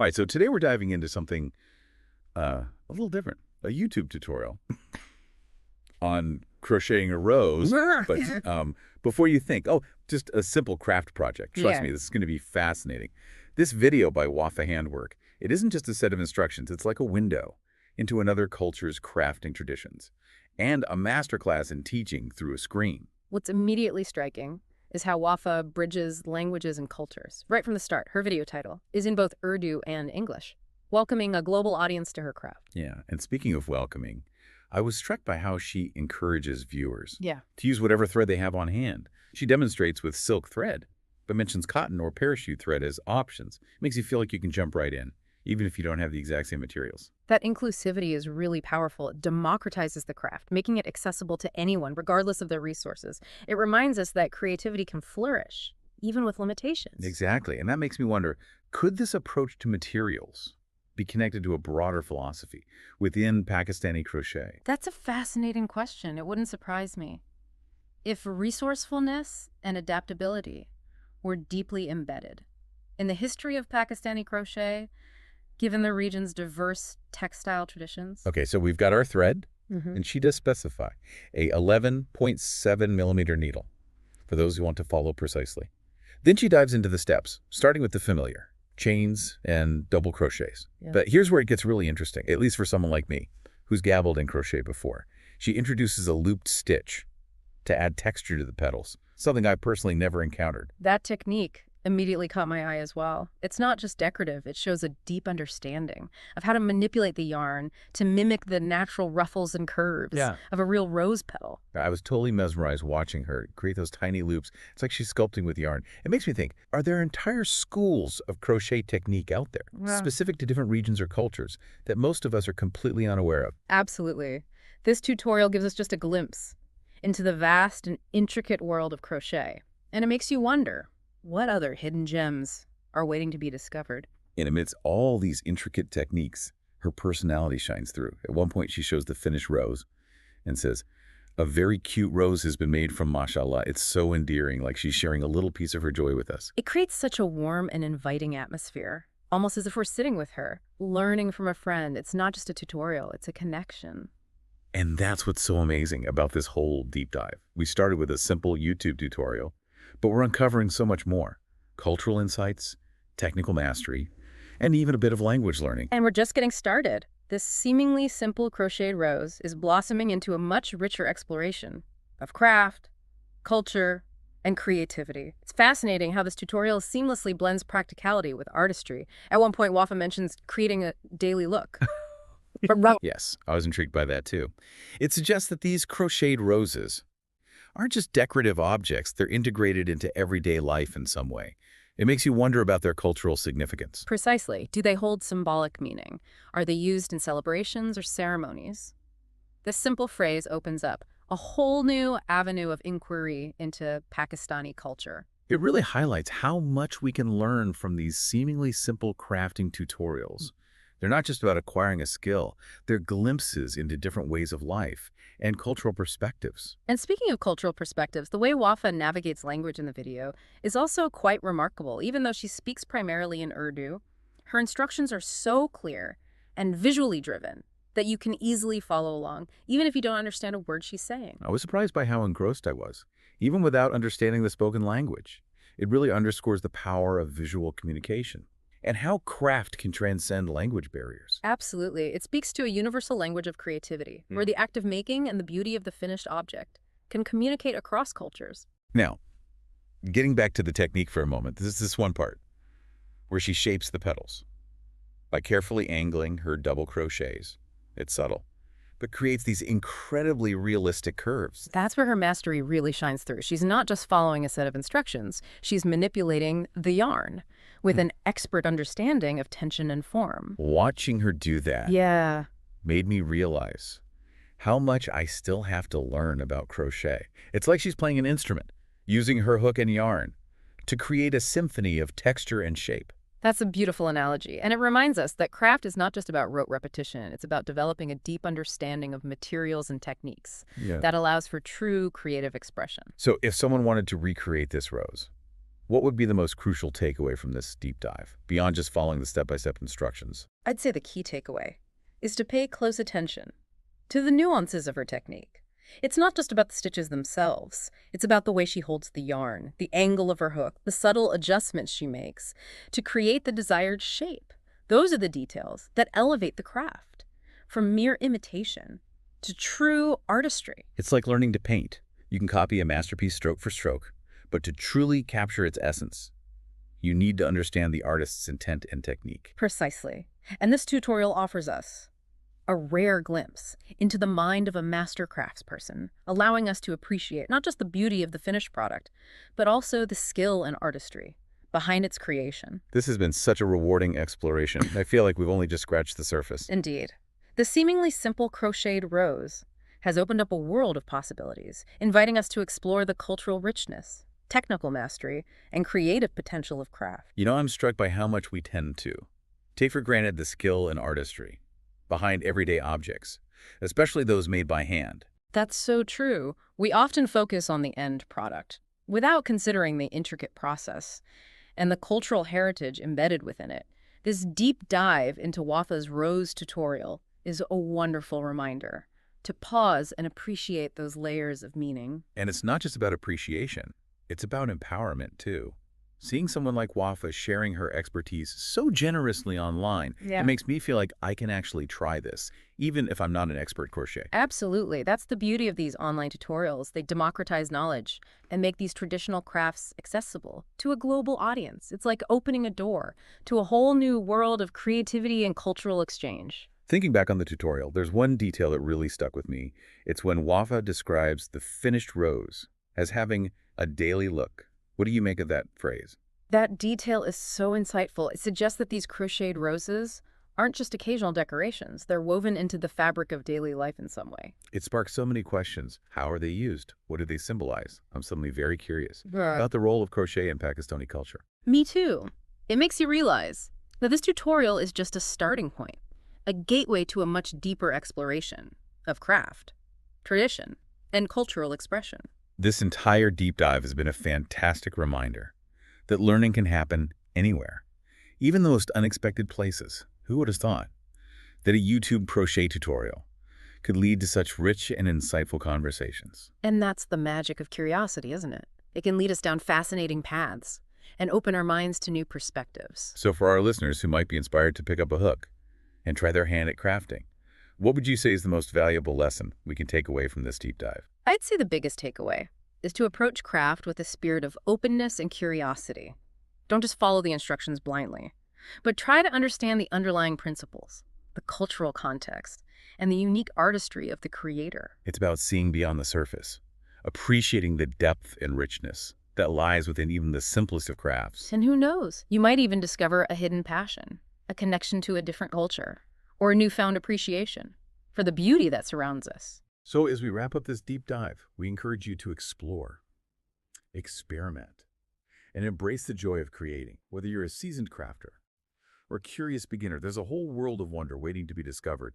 All right, so today we're diving into something a little different, a YouTube tutorial on crocheting a rose. But before you think, oh, just a simple craft project, trust Yeah. me, this is going to be fascinating. This video by Wafa Handwork, it isn't just a set of instructions. It's like a window into another culture's crafting traditions and a masterclass in teaching through a screen. What's immediately striking is how Wafa bridges languages and cultures. Right from the start, her video title is in both Urdu and English, welcoming a global audience to her craft. Yeah, and speaking of welcoming, I was struck by how she encourages viewers Yeah. to use whatever thread they have on hand. She demonstrates with silk thread, but mentions cotton or parachute thread as options. Makes you feel like you can jump right in, even if you don't have the exact same materials. That inclusivity is really powerful. It democratizes the craft, making it accessible to anyone, regardless of their resources. It reminds us that creativity can flourish, even with limitations. Exactly, and that makes me wonder, could this approach to materials be connected to a broader philosophy within Pakistani crochet? That's a fascinating question. It wouldn't surprise me. If resourcefulness and adaptability were deeply embedded in the history of Pakistani crochet, given the region's diverse textile traditions. Okay, so we've got our thread, Mhm. and she does specify a 11.7 millimeter needle, for those who want to follow precisely. Then she dives into the steps, starting with the familiar, chains and double crochets. Yeah. But here's where it gets really interesting, at least for someone like me, who's dabbled in crochet before. She introduces a looped stitch to add texture to the petals, something I personally never encountered. That technique immediately caught my eye as well. It's not just decorative, it shows a deep understanding of how to manipulate the yarn to mimic the natural ruffles and curves of a real rose petal. I was totally mesmerized watching her create those tiny loops. It's like she's sculpting with yarn. It makes me think, are there entire schools of crochet technique out there, Yeah. specific to different regions or cultures, that most of us are completely unaware of? Absolutely. This tutorial gives us just a glimpse into the vast and intricate world of crochet. And it makes you wonder, what other hidden gems are waiting to be discovered? And amidst all these intricate techniques, her personality shines through. At one point, she shows the finished rose and says, "A very cute rose has been made from mashallah." It's so endearing, like she's sharing a little piece of her joy with us. It creates such a warm and inviting atmosphere, almost as if we're sitting with her, learning from a friend. It's not just a tutorial, it's a connection. And that's what's so amazing about this whole deep dive. We started with a simple YouTube tutorial, but we're uncovering so much more. Cultural insights, technical mastery, and even a bit of language learning. And we're just getting started. This seemingly simple crocheted rose is blossoming into a much richer exploration of craft, culture, and creativity. It's fascinating how this tutorial seamlessly blends practicality with artistry. At one point, Wafa mentions creating a daily look. Yes, I was intrigued by that too. It suggests that these crocheted roses aren't just decorative objects, they're integrated into everyday life in some way. It makes you wonder about their cultural significance. Precisely. Do they hold symbolic meaning? Are they used in celebrations or ceremonies? This simple phrase opens up a whole new avenue of inquiry into Pakistani culture. It really highlights how much we can learn from these seemingly simple crafting tutorials. They're not just about acquiring a skill, they're glimpses into different ways of life and cultural perspectives. And speaking of cultural perspectives, the way Wafa navigates language in the video is also quite remarkable. Even though she speaks primarily in Urdu, her instructions are so clear and visually driven that you can easily follow along, even if you don't understand a word she's saying. I was surprised by how engrossed I was, even without understanding the spoken language. It really underscores the power of visual communication and how craft can transcend language barriers. Absolutely. It speaks to a universal language of creativity, where the act of making and the beauty of the finished object can communicate across cultures. Now, getting back to the technique for a moment, this is this one part where she shapes the petals by carefully angling her double crochets. It's subtle, but creates these incredibly realistic curves. That's where her mastery really shines through. She's not just following a set of instructions, she's manipulating the yarn with an expert understanding of tension and form. Watching her do that Yeah. made me realize how much I still have to learn about crochet. It's like she's playing an instrument, using her hook and yarn to create a symphony of texture and shape. That's a beautiful analogy. And it reminds us that craft is not just about rote repetition. It's about developing a deep understanding of materials and techniques that allows for true creative expression. So if someone wanted to recreate this rose, What would be the most crucial takeaway from this deep dive, beyond just following the step-by-step instructions? I'd say the key takeaway is to pay close attention to the nuances of her technique. It's not just about the stitches themselves. It's about the way she holds the yarn, the angle of her hook, the subtle adjustments she makes to create the desired shape. Those are the details that elevate the craft from mere imitation to true artistry. It's like learning to paint. You can copy a masterpiece stroke for stroke, but to truly capture its essence, you need to understand the artist's intent and technique. Precisely. And this tutorial offers us a rare glimpse into the mind of a master craftsperson, allowing us to appreciate not just the beauty of the finished product, but also the skill and artistry behind its creation. This has been such a rewarding exploration. I feel like we've only just scratched the surface. Indeed. The seemingly simple crocheted rose has opened up a world of possibilities, inviting us to explore the cultural richness, technical mastery, and creative potential of craft. You know, I'm struck by how much we tend to take for granted the skill and artistry behind everyday objects, especially those made by hand. That's so true. We often focus on the end product without considering the intricate process and the cultural heritage embedded within it. This deep dive into Wafa's rose tutorial is a wonderful reminder to pause and appreciate those layers of meaning. And it's not just about appreciation, it's about empowerment too. Seeing someone like Wafa sharing her expertise so generously online, Yeah. it makes me feel like I can actually try this, even if I'm not an expert crochet. Absolutely. That's the beauty of these online tutorials. They democratize knowledge and make these traditional crafts accessible to a global audience. It's like opening a door to a whole new world of creativity and cultural exchange. Thinking back on the tutorial, there's one detail that really stuck with me. It's when Wafa describes the finished rose as having a daily look. What do you make of that phrase? That detail is so insightful. It suggests that these crocheted roses aren't just occasional decorations. They're woven into the fabric of daily life in some way. It sparks so many questions. How are they used? What do they symbolize? I'm suddenly very curious Right. about the role of crochet in Pakistani culture. Me too. It makes you realize that this tutorial is just a starting point, a gateway to a much deeper exploration of craft, tradition, and cultural expression. This entire deep dive has been a fantastic reminder that learning can happen anywhere, even the most unexpected places. Who would have thought that a YouTube crochet tutorial could lead to such rich and insightful conversations? And that's the magic of curiosity, isn't it? It can lead us down fascinating paths and open our minds to new perspectives. So for our listeners who might be inspired to pick up a hook and try their hand at crafting, what would you say is the most valuable lesson we can take away from this deep dive? I'd say the biggest takeaway is to approach craft with a spirit of openness and curiosity. Don't just follow the instructions blindly, but try to understand the underlying principles, the cultural context, and the unique artistry of the creator. It's about seeing beyond the surface, appreciating the depth and richness that lies within even the simplest of crafts. And who knows, you might even discover a hidden passion, a connection to a different culture, or a newfound appreciation for the beauty that surrounds us. So as we wrap up this deep dive, we encourage you to explore, experiment, and embrace the joy of creating. Whether you're a seasoned crafter or a curious beginner, there's a whole world of wonder waiting to be discovered.